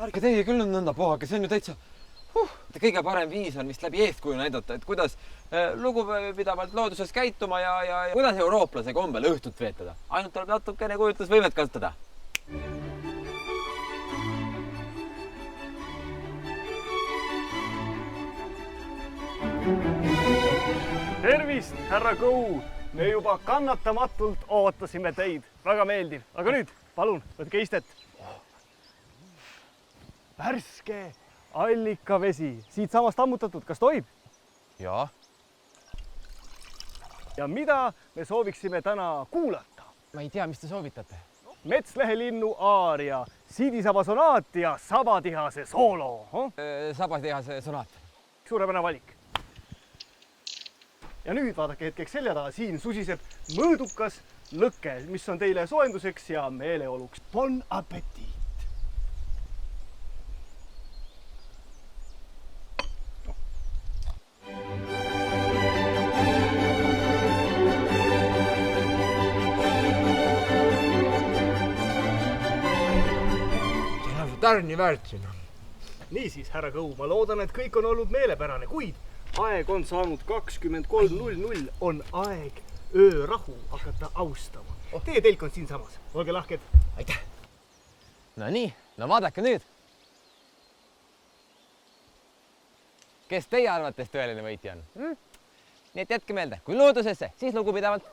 Ikka teie küll on nõnda puhake, see on ju täitsa kõige parem viis on vist läbi eeskuju näidata, et kuidas lugupidavalt looduses käituma ja kuidas eurooplase kombel õhtut veetada. Ainult tuleb natukene kujutlusvõimet kasutada. Tervist, härra Kõu! Me juba kannatamatult ootasime teid. Väga meeldiv. Aga nüüd, palun, võtke istet. Värske allikavesi. Siit samast ammutatud. Kas tohib? Jaa. Ja mida me sooviksime täna kuulata? Ma ei tea, mis te soovitate. Metslehelinnu aaria, Siidisaba sonaat ja Sabatihase soolo. Sabatihase sonaat. Suurepärane valik. Ja nüüd vaadake hetkeks selja taha, siin susiseb mõõdukas lõkke, mis on teile soojenduseks ja meeleoluks. Bon appetit! See on tarni väärt siin. Niisiis, härra Kõu, ma loodan, et kõik on olnud meelepärane, kuid aeg on saanud 23.00, on aeg öörahu hakata austama. Teie telk on siinsamas. Olge lahked. Aitäh! No nii, no vaadake nüüd. Kes teie arvates tõeline võitja on? Nii et jätke meelde, kui loodusesse, siis lugupidavalt.